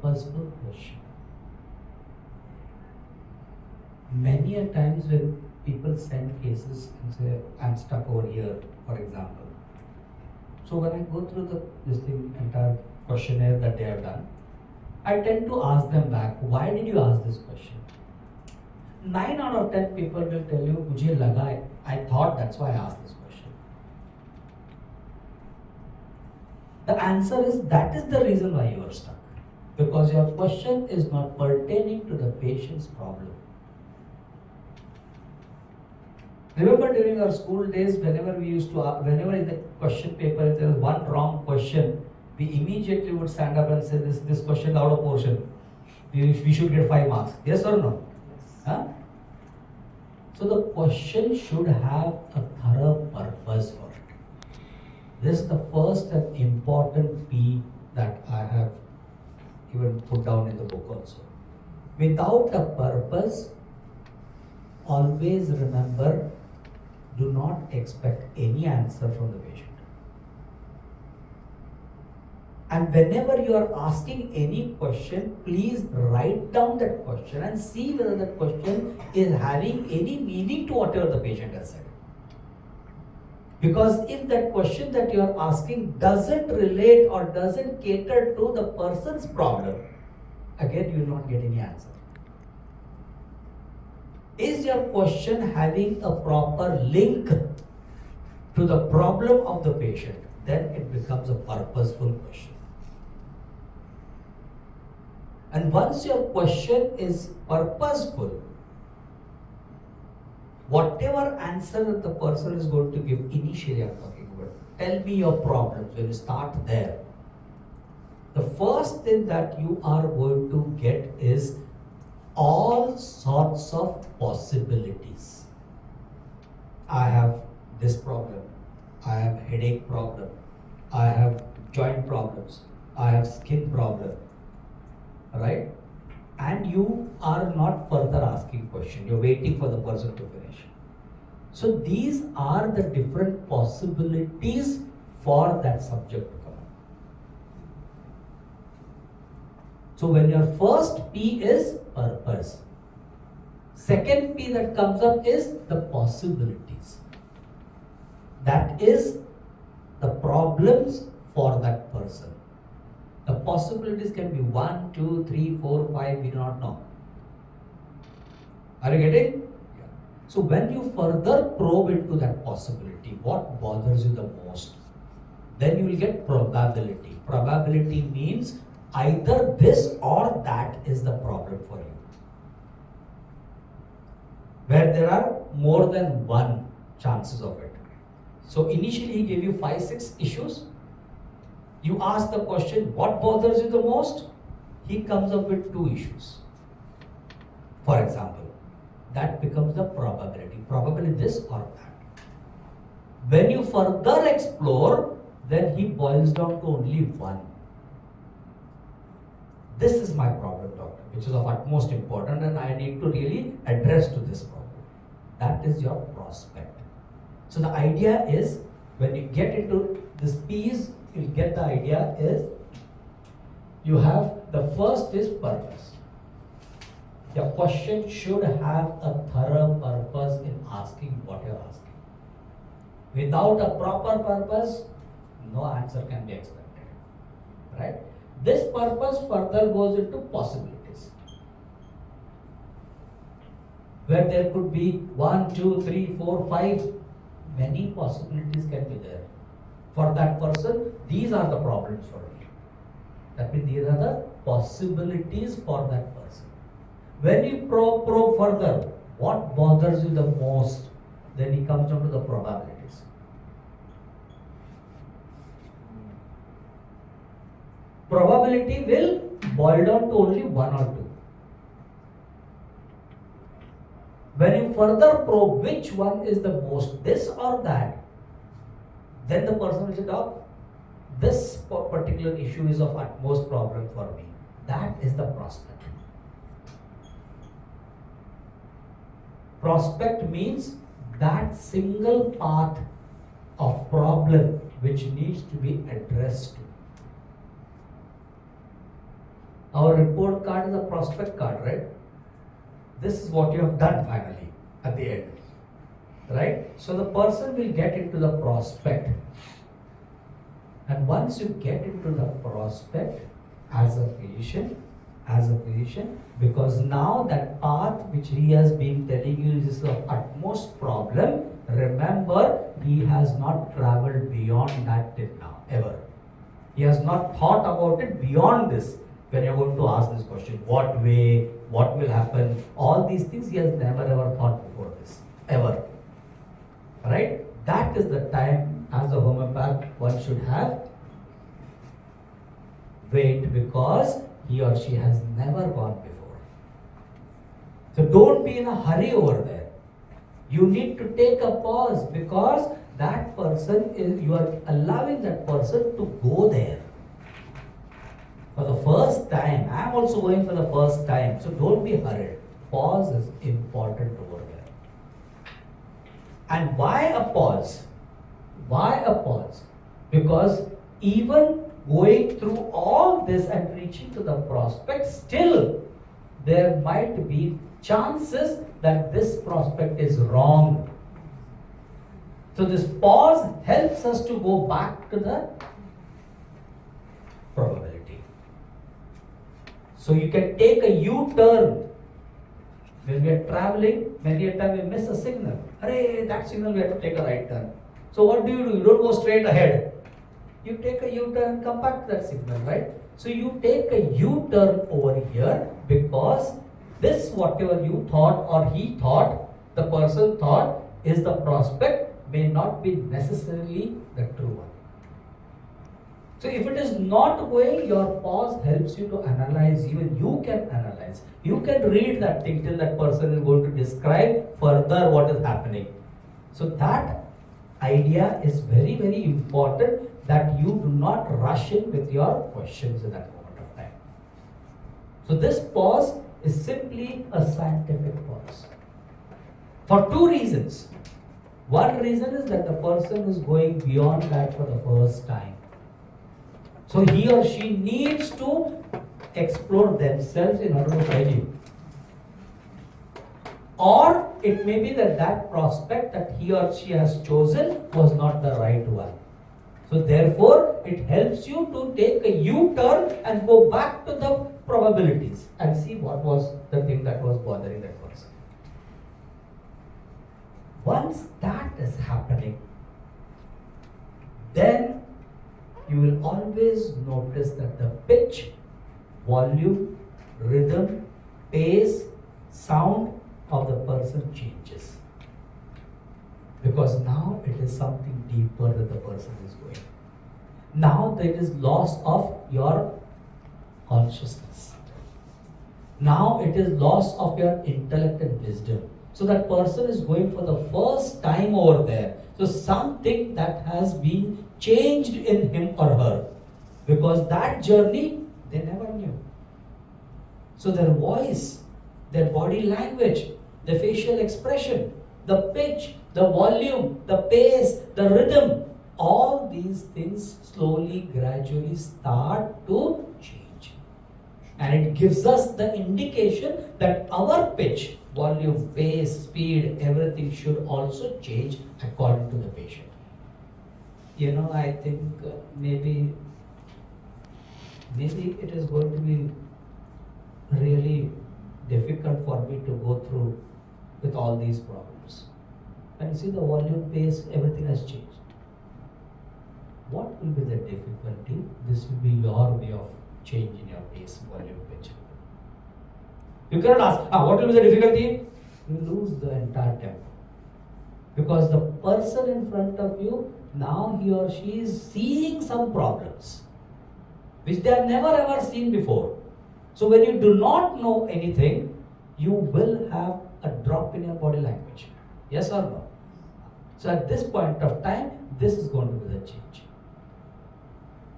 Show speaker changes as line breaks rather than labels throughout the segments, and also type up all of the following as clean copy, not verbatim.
purposeful question. Many a times when people send cases and say, I'm stuck over here, for example. So when I go through this entire questionnaire that they have done, I tend to ask them back, why did you ask this question? 9 out of 10 people will tell you, Mujhe laga, I thought, that's why I asked this question. The answer is, that is the reason why you are stuck. Because your question is not pertaining to the patient's problem. Remember during our school days, whenever in the question paper, if there was one wrong question, we immediately would stand up and say, this question is out of portion. We should get 5 marks. Yes or no? Yes. Huh? So the question should have a thorough purpose for it. This is the first and important P that I have even put down in the book also. Without a purpose, always remember, do not expect any answer from the patient. And whenever you are asking any question, please write down that question and see whether that question is having any meaning to whatever the patient has said. Because if that question that you are asking doesn't relate or doesn't cater to the person's problem, again you will not get any answer. Is your question having a proper link to the problem of the patient? Then it becomes a purposeful question. And once your question is purposeful, whatever answer that the person is going to give, initially I'm talking about, tell me your problems, when you start there, the first thing that you are going to get is all sorts of possibilities. I have this problem, I have headache problem, I have joint problems, I have skin problem, right? And you are not further asking question, you're waiting for the person to finish. So these are the different possibilities for that subject to come up. So when your first P is purpose, second P that comes up is the possibilities. That is the problems for that person. The possibilities can be 1, 2, 3, 4, 5, we do not know. Are you getting? Yeah. So when you further probe into that possibility, what bothers you the most? Then you will get probability. Probability means either this or that is the problem for you. Where there are more than one chances of it. So initially he gave you 5, 6 issues. You ask the question, what bothers you the most? He comes up with 2 issues. For example, that becomes the probability. Probably this or that. When you further explore, then he boils down to only one. This is my problem, doctor, which is of utmost importance and I need to really address to this problem. That is your prospect. So the idea is, when you get into this piece, you get the idea is, you have, the first is purpose. Your question should have a thorough purpose in asking what you're asking. Without a proper purpose, no answer can be expected. Right? This purpose further goes into possibilities. Where there could be 1, 2, 3, 4, 5, many possibilities can be there. For that person, these are the problems for me. That means these are the possibilities for that person. When you probe further, what bothers you the most? Then he comes down to the probabilities. Probability will boil down to only 1 or 2. When you further probe which one is the most, this or that, then the person will say, doc, this particular issue is of utmost problem for me. That is the prospect. Prospect means that single path of problem which needs to be addressed to. Our report card is a prospect card, right? This is what you have done finally at the end, right? So the person will get into the prospect, and once you get into the prospect as a physician, because now that path which he has been telling you is of utmost problem, remember, he has not traveled beyond that till now, ever. He has not thought about it beyond this. When you're going to ask this question, what way, what will happen, all these things he has never ever thought before this, ever. Right? That is the time, as a homeopath, one should have wait, because he or she has never gone before. So don't be in a hurry over there. You need to take a pause, because that person is, you are allowing that person to go there. For the first time, I am also going for the first time, so don't be hurried. Pause is important over there. And why a pause? Why a pause? Because even going through all this and reaching to the prospect, still there might be chances that this prospect is wrong. So this pause helps us to go back to the probability. So you can take a U-turn. When we are traveling, many a time we miss a signal. Arey, that signal we have to take a right turn. So what do? You don't go straight ahead. You take a U-turn and come back to that signal, right? So you take a U-turn over here, because this, whatever you thought or he thought, the person thought is the prospect, may not be necessarily the true one. So if it is not going, your pause helps you to analyze. Even you can analyze. You can read that thing till that person is going to describe further what is happening. So that idea is very, very important, that you do not rush in with your questions in that moment of time. So this pause is simply a scientific pause. For two reasons. One reason is that the person is going beyond that for the first time. So he or she needs to explore themselves in order to guide you. Or it may be that that prospect that he or she has chosen was not the right one. So therefore, it helps you to take a U-turn and go back to the probabilities and see what was the thing that was bothering that person. Once that is happening, then you will always notice that the pitch, volume, rhythm, pace, sound of the person changes. Because now it is something deeper that the person is going. Now there is loss of your consciousness. Now it is loss of your intellect and wisdom. So that person is going for the first time over there. So something that has been changed in him or her. Because that journey they never knew. So their voice, their body language, the facial expression, the pitch, the volume, the pace, the rhythm, all these things slowly, gradually start to change. And it gives us the indication that our pitch, volume, pace, speed, everything should also change according to the patient. I think maybe it is going to be really difficult for me to go through with all these problems. And you see, the volume, pace, everything has changed. What will be the difficulty? This will be your way of changing your pace, volume, pitch. You cannot ask, what will be the difficulty? You lose the entire tempo. Because the person in front of you, now he or she is seeing some problems which they have never ever seen before. So when you do not know anything, you will have a drop in your body language. Yes or no? So at this point of time, this is going to be the change.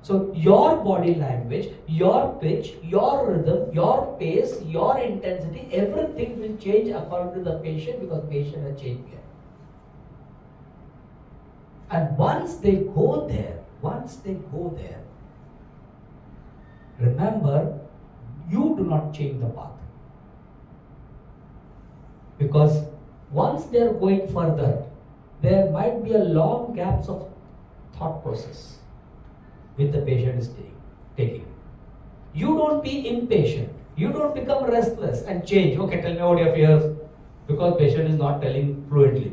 So your body language, your pitch, your rhythm, your pace, your intensity, everything will change according to the patient, because patient has changed here. And once they go there, remember, you do not change the path. Because once they are going further, there might be a long gaps of thought process which the patient is taking. You don't be impatient. You don't become restless and change. Okay, tell me what your fears. Because patient is not telling fluently.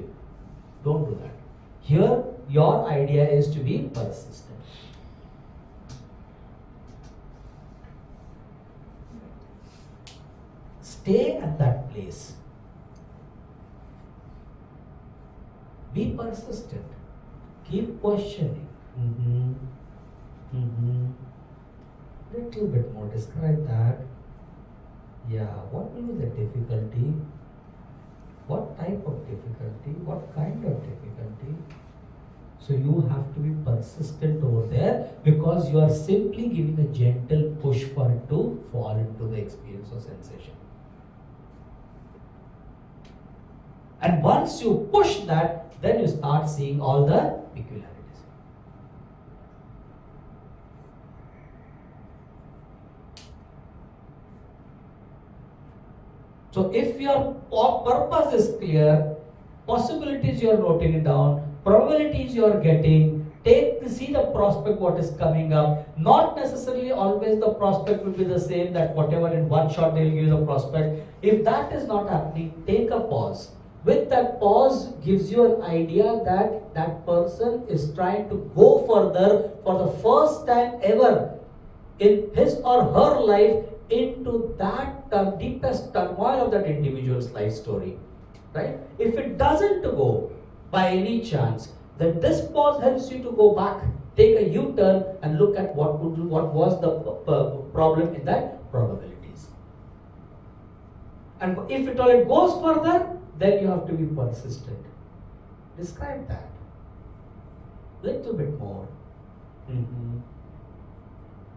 Don't do that. Here, your idea is to be persistent. Stay at that place. Be persistent. Keep questioning. Little bit more. Describe that. Yeah. What will be the difficulty? What type of difficulty? What kind of difficulty? So you have to be persistent over there, because you are simply giving a gentle push for it to fall into the experience or sensation. And once you push that, then you start seeing all the peculiarities. So if your purpose is clear, possibilities you are noting it down, probabilities you are getting, see the prospect what is coming up. Not necessarily always the prospect will be the same, that whatever in one shot they will give you the prospect. If that is not happening, take a pause. With that pause gives you an idea that that person is trying to go further for the first time ever in his or her life into that deepest turmoil of that individual's life story. Right? If it doesn't go by any chance, then this pause helps you to go back, take a U-turn and look at what was the problem in that probabilities. And if it goes further, then you have to be persistent. Describe that. Little bit more.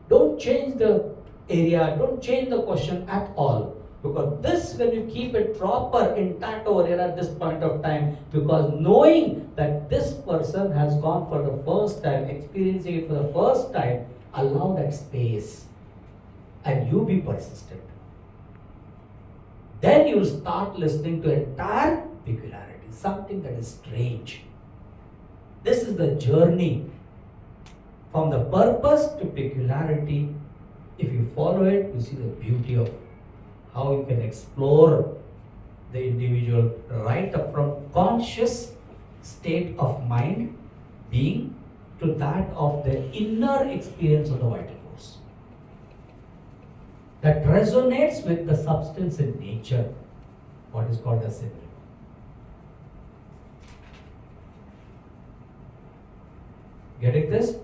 Don't change the area, don't change the question at all. Because this, when you keep it proper, intact over here at this point of time, because knowing that this person has gone for the first time, experiencing it for the first time, allow that space and you be persistent. Then you start listening to entire peculiarity, something that is strange. This is the journey from the purpose to peculiarity. If you follow it, you see the beauty of how you can explore the individual right up from conscious state of mind, being, to that of the inner experience of the vital force that resonates with the substance in nature, what is called the simile. Getting this?